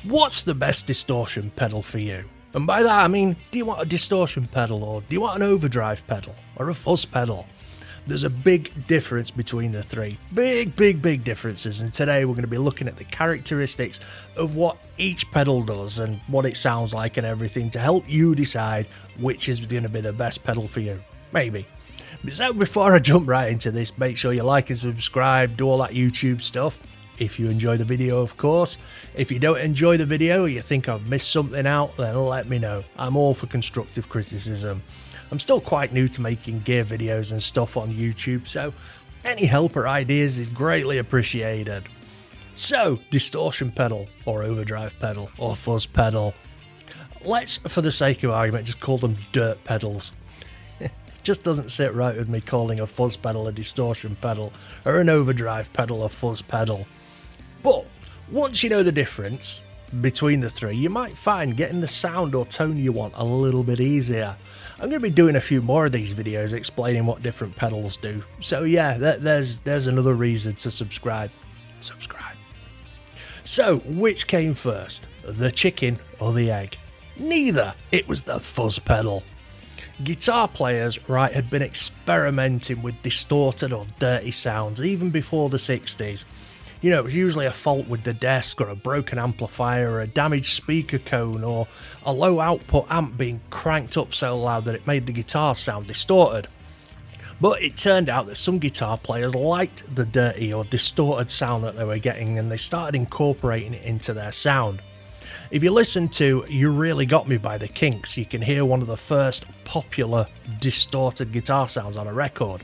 What's the best distortion pedal for you? And by that I mean, do you want a distortion pedal, or do you want an overdrive pedal, or a fuzz pedal? There's a big difference between the three. Big differences, and today we're going to be looking at the characteristics of what each pedal does and what it sounds like and everything to help you decide which is going to be the best pedal for you. Maybe. So before I jump right into this, make sure you like and subscribe, do all that YouTube stuff. If you enjoy the video, of course. If you don't enjoy the video or you think I've missed something out, then let me know. I'm all for constructive criticism. I'm still quite new to making gear videos and stuff on YouTube, so any help or ideas is greatly appreciated. So, distortion pedal, or overdrive pedal, or fuzz pedal. Let's, for the sake of argument, just call them dirt pedals. Just doesn't sit right with me calling a fuzz pedal a distortion pedal, or an overdrive pedal a fuzz pedal. But once you know the difference between the three, you might find getting the sound or tone you want a little bit easier. I'm going to be doing a few more of these videos explaining what different pedals do. So yeah, there's another reason to subscribe. So, which came first, the chicken or the egg? Neither. It was the fuzz pedal. Guitar players, had been experimenting with distorted or dirty sounds even before the 60s. You know, it was usually a fault with the desk, or a broken amplifier, or a damaged speaker cone, or a low output amp being cranked up so loud that it made the guitar sound distorted. But it turned out that some guitar players liked the dirty or distorted sound that they were getting, and they started incorporating it into their sound. If you listen to You Really Got Me by the Kinks, you can hear one of the first popular distorted guitar sounds on a record.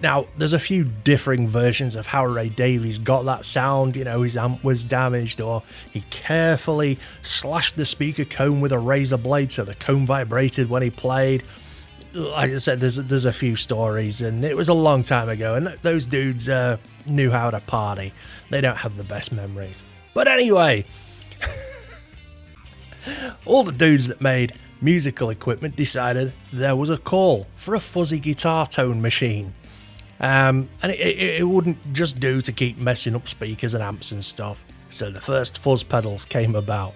Now, there's a few differing versions of how Ray Davies got that sound. You know, his amp was damaged, or he carefully slashed the speaker cone with a razor blade so the cone vibrated when he played. Like I said, there's a few stories, and it was a long time ago, and those dudes knew how to party. They don't have the best memories. But anyway, all the dudes that made musical equipment decided there was a call for a fuzzy guitar tone machine. And it wouldn't just do to keep messing up speakers and amps and stuff, so the first fuzz pedals came about.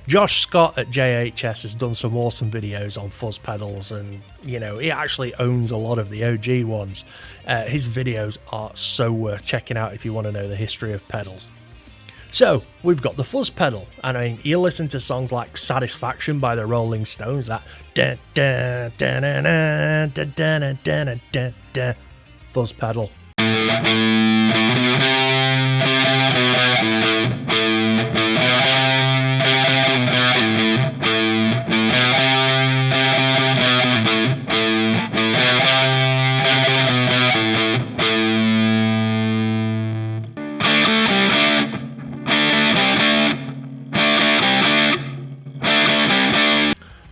Josh Scott at JHS has done some awesome videos on fuzz pedals, and you know, he actually owns a lot of the OG ones. His videos are so worth checking out if you want to know the history of pedals. So, we've got the fuzz pedal, and I mean, you listen to songs like Satisfaction by the Rolling Stones, that da da da da da da da da da da fuzz pedal.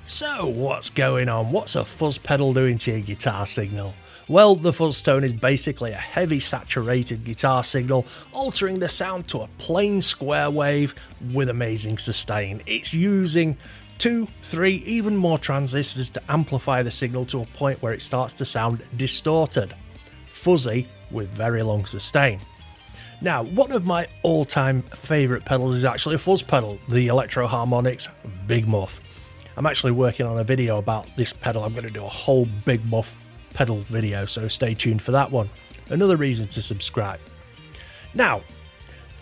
So, what's going on? What's a fuzz pedal doing to your guitar signal? Well, the fuzz tone is basically a heavy saturated guitar signal, altering the sound to a plain square wave with amazing sustain. It's using 2, 3, even more transistors to amplify the signal to a point where it starts to sound distorted, fuzzy with very long sustain. Now, one of my all-time favourite pedals is actually a fuzz pedal, the Electro Harmonix Big Muff. I'm actually working on a video about this pedal. I'm going to do a whole Big Muff pedal video, so stay tuned for that one. Another reason to subscribe. Now,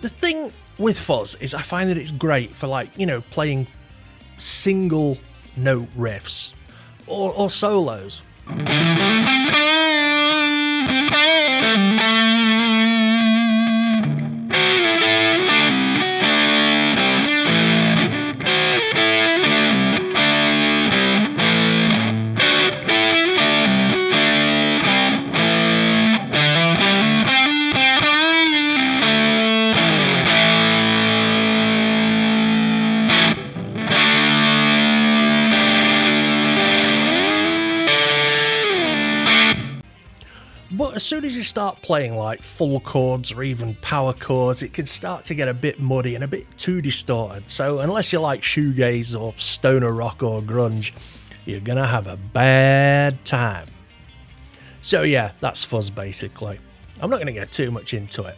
the thing with fuzz is I find that it's great for, like, you know, playing single note riffs or solos. But as soon as you start playing like full chords or even power chords, it can start to get a bit muddy and a bit too distorted. So unless you like shoegaze or stoner rock or grunge, you're gonna have a bad time. So yeah, that's fuzz basically. I'm not gonna get too much into it.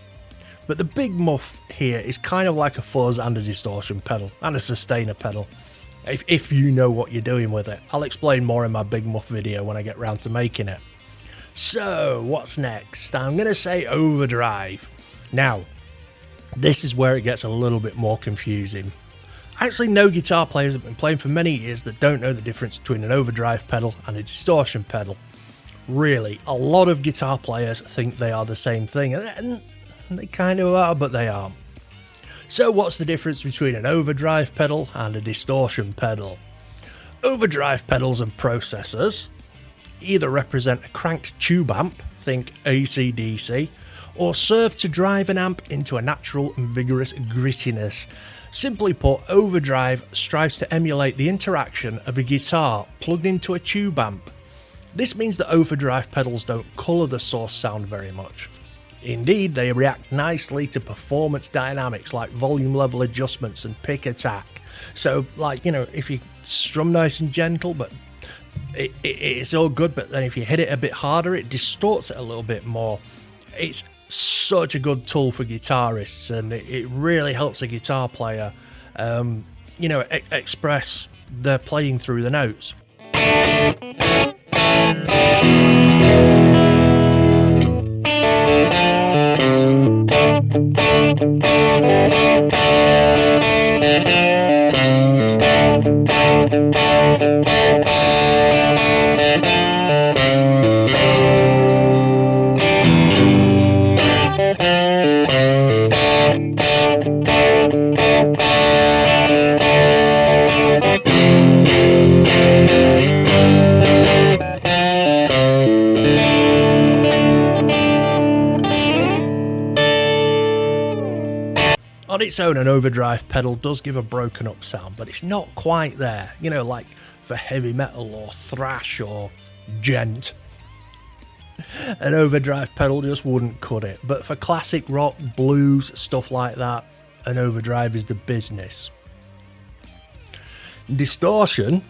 But the big muff here is kind of like a fuzz and a distortion pedal and a sustainer pedal, if you know what you're doing with it. I'll explain more in my big muff video when I get round to making it. So what's next? I'm going to say overdrive. Now, this is where it gets a little bit more confusing. I actually know guitar players that have been playing for many years that don't know the difference between an overdrive pedal and a distortion pedal. Really, a lot of guitar players think they are the same thing, and they kind of are, but they aren't. So what's the difference between an overdrive pedal and a distortion pedal? Overdrive pedals and processors either represent a cranked tube amp, think AC/DC, or serve to drive an amp into a natural and vigorous grittiness. Simply put, overdrive strives to emulate the interaction of a guitar plugged into a tube amp. This means that overdrive pedals don't colour the source sound very much. Indeed, they react nicely to performance dynamics like volume level adjustments and pick attack. So, like, you know, if you strum nice and gentle, but it's all good, but then if you hit it a bit harder, it distorts it a little bit more. It's such a good tool for guitarists, and it really helps a guitar player, you know, express their playing through the notes. On its own, an overdrive pedal does give a broken up sound, but it's not quite there, you know, like for heavy metal or thrash or gent. An overdrive pedal just wouldn't cut it, but for classic rock, blues, stuff like that, an overdrive is the business. Distortion,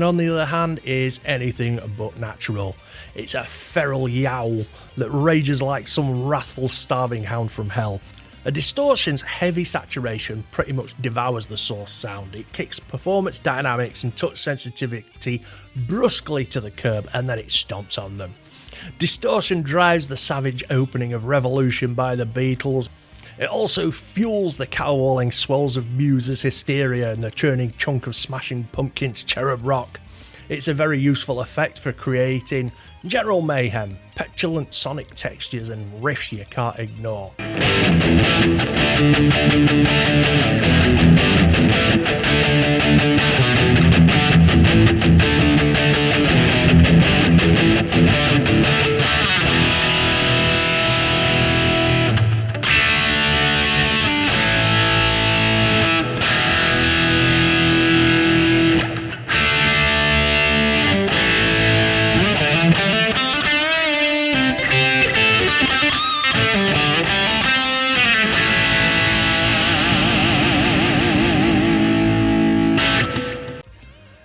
on the other hand, is anything but natural. It's a feral yowl that rages like some wrathful starving hound from hell. A distortion's heavy saturation pretty much devours the source sound. It kicks performance dynamics and touch sensitivity brusquely to the curb, and then it stomps on them. Distortion drives the savage opening of Revolution by the Beatles. It also fuels the caterwauling swells of Muse's Hysteria and the churning chunk of Smashing Pumpkins' Cherub Rock. It's a very useful effect for creating general mayhem, petulant sonic textures and riffs you can't ignore.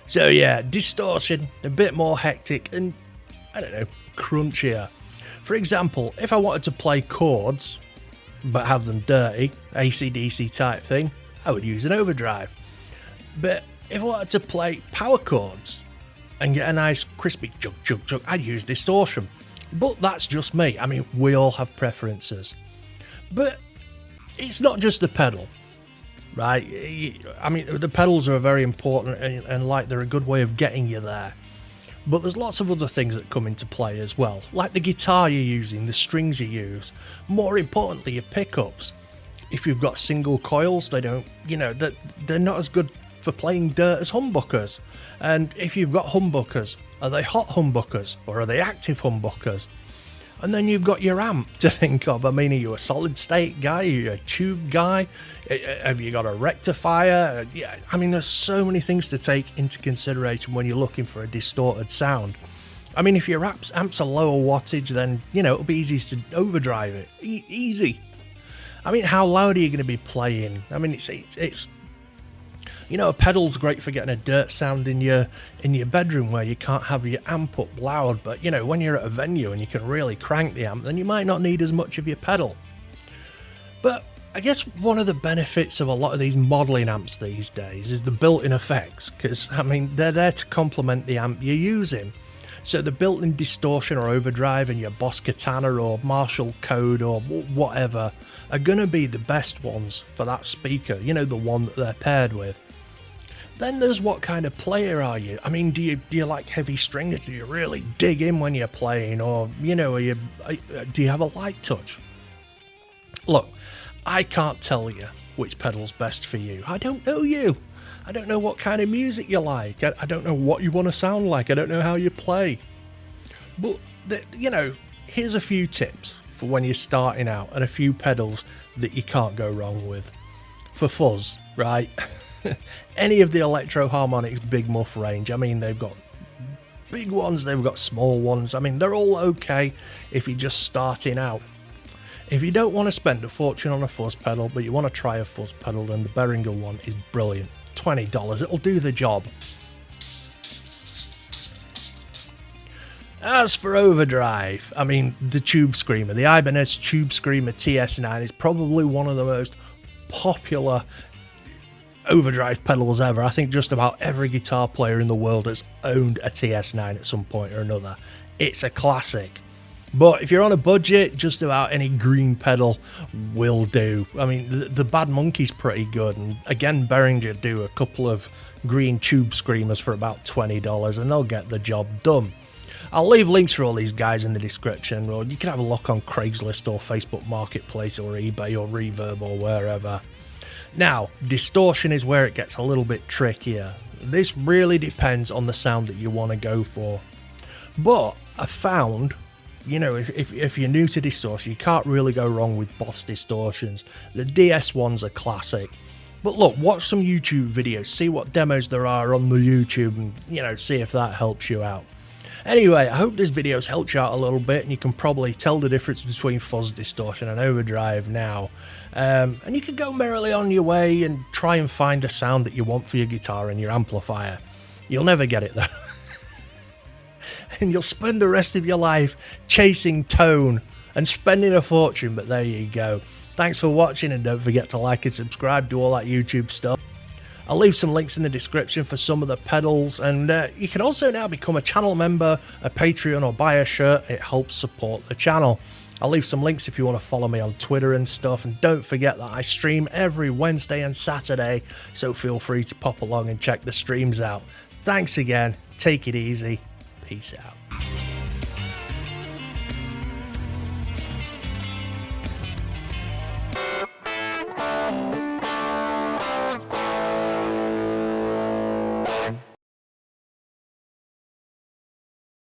So yeah, distortion, a bit more hectic and, I don't know, crunchier. For example, if I wanted to play chords, but have them dirty, AC/DC type thing, I would use an overdrive. But if I wanted to play power chords and get a nice crispy chug chug chug, I'd use distortion. But that's just me. I mean, we all have preferences. But it's not just the pedal. Right, I mean, the pedals are very important and like they're a good way of getting you there. But there's lots of other things that come into play as well, like the guitar you're using, the strings you use, more importantly, your pickups. If you've got single coils, they don't, you know, they're not as good for playing dirt as humbuckers. And if you've got humbuckers, are they hot humbuckers or are they active humbuckers? And then you've got your amp to think of. I mean, are you a solid state guy? Are you a tube guy? Have you got a rectifier? Yeah, I mean, there's so many things to take into consideration when you're looking for a distorted sound. I mean, if your amp's a lower wattage, then, you know, it'll be easy to overdrive it. Easy. I mean, how loud are you going to be playing? I mean, it's You know, a pedal's great for getting a dirt sound in your bedroom where you can't have your amp up loud, but you know, when you're at a venue and you can really crank the amp, then you might not need as much of your pedal. But I guess one of the benefits of a lot of these modelling amps these days is the built-in effects, because I mean, they're there to complement the amp you're using. So the built-in distortion or overdrive in your Boss Katana or Marshall Code or whatever are going to be the best ones for that speaker, you know, the one that they're paired with. Then there's what kind of player are you? I mean, do you like heavy stringers? Do you really dig in when you're playing? Or, you know, do you have a light touch? Look, I can't tell you which pedal's best for you. I don't know you. I don't know what kind of music you like. I don't know what you want to sound like. I don't know how you play. But, you know, here's a few tips for when you're starting out and a few pedals that you can't go wrong with. For fuzz, right? Any of the Electro Harmonix Big Muff range. I mean, they've got big ones, they've got small ones. I mean, they're all okay if you're just starting out. If you don't want to spend a fortune on a fuzz pedal, but you want to try a fuzz pedal, then the Behringer one is brilliant. $20, it'll do the job. As for overdrive, I mean, the Tube Screamer, the Ibanez Tube Screamer TS9 is probably one of the most popular overdrive pedals ever. I think just about every guitar player in the world has owned a TS9 at some point or another. It's a classic. But if you're on a budget, just about any green pedal will do. I mean, the Bad Monkey's pretty good, and again, Behringer do a couple of green Tube Screamers for about $20, and they'll get the job done. I'll leave links for all these guys in the description, or you can have a look on Craigslist or Facebook Marketplace or eBay or Reverb or wherever. Now, distortion is where it gets a little bit trickier. This really depends on the sound that you want to go for. But I found, you know, if you're new to distortion, you can't really go wrong with Boss distortions. The DS ones are classic. But look, watch some YouTube videos, see what demos there are on the YouTube, and, you know, see if that helps you out. Anyway, I hope this video's helped you out a little bit, and you can probably tell the difference between fuzz distortion and overdrive now. And you can go merrily on your way and try and find a sound that you want for your guitar and your amplifier. You'll never get it though. And you'll spend the rest of your life chasing tone and spending a fortune, but there you go. Thanks for watching, and don't forget to like and subscribe, do all that YouTube stuff. I'll leave some links in the description for some of the pedals, and you can also now become a channel member, a Patreon, or buy a shirt. It helps support the channel. I'll leave some links if you want to follow me on Twitter and stuff, and don't forget that I stream every Wednesday and Saturday, so feel free to pop along and check the streams out. Thanks again, take it easy, peace out.